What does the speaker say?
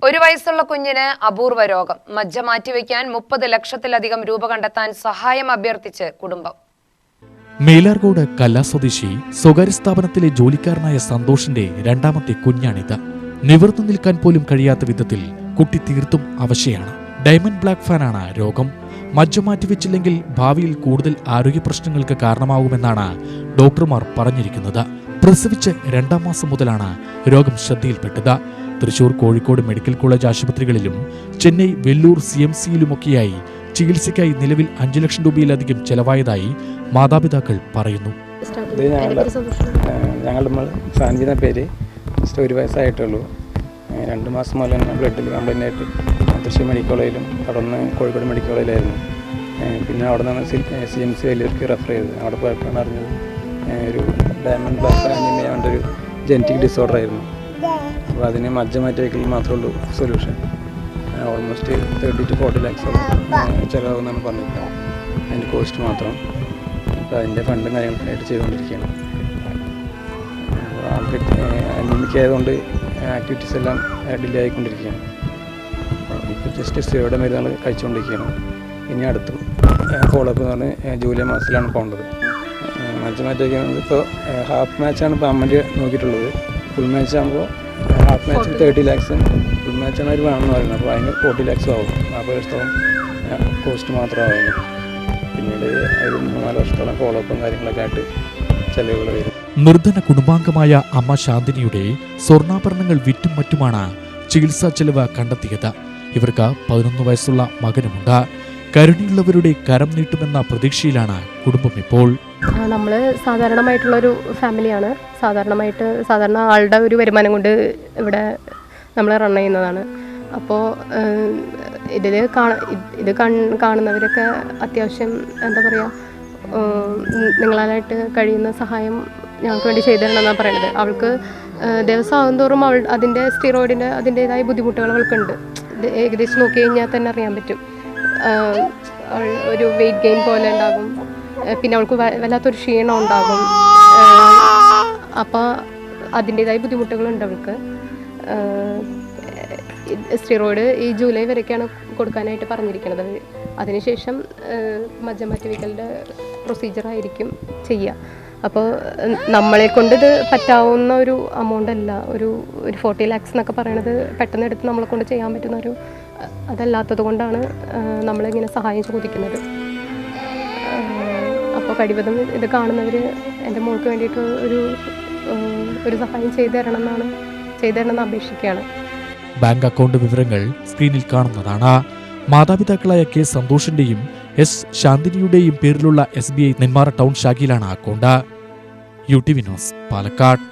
1 വയസ്സുള്ള കുഞ്ഞിന് അപൂർവ രോഗം. മജ്ജ മാറ്റിവെക്കാൻ 30 ലക്ഷത്തിലധികം രൂപ കണ്ടെത്താൻ സഹായം അഭ്യർത്ഥിച്ച് കുടുംബം. മേലാർകോട് കല്ലാ സ്വദേശി സ്വകാര്യ സ്ഥാപനത്തിലെ ജോലിക്കാരനായ സന്തോഷിന്റെ രണ്ടാമത്തെ കുഞ്ഞാണിത്. നിവർന്നു നിൽക്കാൻ പോലും കഴിയാത്ത വിധത്തിൽ കുട്ടി തീർത്തും അവശയാണ്. ഡയമണ്ട് ബ്ലാക്ക് ഫാനാണ് രോഗം. മജ്ജ മാറ്റിവെച്ചില്ലെങ്കിൽ ഭാവിയിൽ കൂടുതൽ ആരോഗ്യ പ്രശ്നങ്ങൾക്ക് കാരണമാകുമെന്നാണ് ഡോക്ടർമാർ പറഞ്ഞിരിക്കുന്നത്. പ്രസവിച്ച് 2-ാം മാസം മുതലാണ് രോഗം ശ്രദ്ധയിൽപ്പെട്ടത്. തൃശൂർ, കോഴിക്കോട് മെഡിക്കൽ കോളേജ് ആശുപത്രികളിലും ചെന്നൈ, വെല്ലൂർ CMC-യിലുമൊക്കെയായി ചികിത്സയ്ക്കായി നിലവിൽ 5 ലക്ഷം രൂപയിലധികം ചെലവായതായി മാതാപിതാക്കൾ പറയുന്നു. ഞങ്ങളുടെ സാൻവിയുടെ പേര് 1 വയസ്സായിട്ടുള്ളൂ. 2 മാസം മുതൽ ബ്ലഡിൽ കംപ്ലൈൻ്റ് ആയിട്ട് തൃശ്ശൂർ മെഡിക്കൽ കോളേജിലും തുടർന്ന് കോഴിക്കോട് മെഡിക്കൽ കോളേജിലായിരുന്നു. പിന്നെ അവിടെ നിന്നാണ് CMC വലിയവർക്ക് റെഫർ ചെയ്തത്. അവിടെ പോയപ്പോഴാണ് അറിഞ്ഞത് ഒരു ഡയമണ്ട് ബ്ലാക്ക് അനീമിയ ഒരു ജനറ്റിക് ഡിസോർഡർ ആയിരുന്നു. അപ്പോൾ അതിന് മജ്ജ മാറ്റിവെക്കൽ മാത്രമേ ഉള്ളൂ സൊല്യൂഷൻ. ഓൾമോസ്റ്റ് 30 to 40 lakhs ചിലവാകുമെന്നാണ് പറഞ്ഞിരിക്കുന്നത്. അതിൻ്റെ കോസ്റ്റ് മാത്രം. അപ്പോൾ അതിൻ്റെ ഫണ്ടും കാര്യങ്ങളൊക്കെ ആയിട്ട് ചെയ്തുകൊണ്ടിരിക്കുകയാണ്. ആൾക്ക് അനീമിക് ആയതുകൊണ്ട് ആക്ടിവിറ്റീസ് എല്ലാം ഡിലേ ആയിക്കൊണ്ടിരിക്കുകയാണ്. ഇപ്പോൾ ജസ്റ്റ് സ്റ്റിറോയിഡ് മരുന്നുകൾ കഴിച്ചുകൊണ്ടിരിക്കുകയാണ്. ഇനി അടുത്ത് ഫോളോഅപ്പ് എന്ന് പറഞ്ഞ് ജൂലൈ മാസത്തിലാണ് പോകേണ്ടത്. മജ്ജ മാറ്റിവെക്കുന്നത് ഇപ്പോൾ ഹാഫ് മാച്ചാണ് ഇപ്പോൾ അമ്മൻ്റെ നോക്കിയിട്ടുള്ളത്. ഫുൾ മാച്ച് ആകുമ്പോൾ ഹാഫ് മാച്ചിന് 30 lakhs, ഫുൾ മാച്ചാണ് അവർ വേണമെന്ന് പറയുന്നത്. അപ്പോൾ അതിന് 40 lakhs ആവും. 40 ലക്ഷത്തോളം കോസ്റ്റ് മാത്രമാവുന്നു. പിന്നീട് ഒരു 3-4 വർഷത്തോളം ഫോളോഅപ്പും കാര്യങ്ങളൊക്കെ ആയിട്ട് ചെലവുകൾ വരും. നിർധന കുടുംബാംഗമായ അമ്മ ശാന്തിനിയുടെ സ്വർണ്ണാഭരണങ്ങൾ വിറ്റും മറ്റുമാണ് ചികിത്സാ ചെലവ് കണ്ടെത്തിയത്. ഇവർക്ക് 11 വയസ്സുള്ള മകനുമുണ്ട്. കരുണയുള്ളവരുടെ കരം നീട്ടുമെന്ന പ്രതീക്ഷയിലാണ് കുടുംബം ഇപ്പോൾ. നമ്മൾ സാധാരണമായിട്ടുള്ളൊരു ഫാമിലിയാണ്. സാധാരണ ആളുടെ ഒരു വരുമാനം കൊണ്ട് ഇവിടെ നമ്മൾ റൺ ചെയ്യുന്നതാണ്. അപ്പോൾ ഇത് കാണുന്നവരൊക്കെ അത്യാവശ്യം എന്താ പറയുക, നിങ്ങളാലായിട്ട് കഴിയുന്ന സഹായം ഞങ്ങൾക്ക് വേണ്ടി ചെയ്തു തരണമെന്നാണ് പറയുന്നത്. അവൾക്ക് ദിവസം ആകുന്തോറും അതിൻ്റെ സ്റ്റിറോയിഡിൻ്റെ അതിൻ്റേതായ ബുദ്ധിമുട്ടുകൾ അവൾക്കുണ്ട്. ഇത് ഏകദേശം നോക്കി കഴിഞ്ഞാൽ തന്നെ അറിയാൻ പറ്റും. ഒരു വെയിറ്റ് ഗെയിൻ പോലെ ഉണ്ടാകും. പിന്നെ അവൾക്ക് വല്ലാത്തൊരു ക്ഷീണം ഉണ്ടാകും. അപ്പോൾ അതിൻ്റേതായ ബുദ്ധിമുട്ടുകളുണ്ട് അവൾക്ക്. സ്റ്റിറോയിഡ് ഈ ജൂലൈ വരെയൊക്കെയാണ് കൊടുക്കാനായിട്ട് പറഞ്ഞിരിക്കുന്നത്. അതിനുശേഷം മജ്ജ മാറ്റിവെക്കലിൻ്റെ പ്രൊസീജിയറായിരിക്കും ചെയ്യുക. അപ്പോൾ നമ്മളെ കൊണ്ട് ഇത് പറ്റാവുന്ന ഒരു എമൗണ്ട് അല്ല. ഒരു 40 lakhs എന്നൊക്കെ പറയണത് പെട്ടെന്ന് എടുത്ത് നമ്മളെ കൊണ്ട് ചെയ്യാൻ പറ്റുന്ന ഒരു അതല്ലാത്തത് കൊണ്ടാണ് നമ്മളിങ്ങനെ സഹായം ചോദിക്കുന്നത്. അപ്പോൾ കഴിവതും ഇത് കാണുന്നവർ എൻ്റെ മോൾക്ക് വേണ്ടിയിട്ട് ഒരു സഹായം ചെയ്തു തരണമെന്ന് അപേക്ഷിക്കുകയാണ്. ബാങ്ക് അക്കൗണ്ട് വിവരങ്ങൾ സ്ക്രീനിൽ കാണുന്നതാണ്. മാതാപിതാക്കളായ K സന്തോഷിന്റെയും S ശാന്തിനിയുടെയും പേരിലുള്ള SBI നെന്മാറ ടൗൺ ശാഖയിലാണ് അക്കൗണ്ട്. UTV news, Palakkad.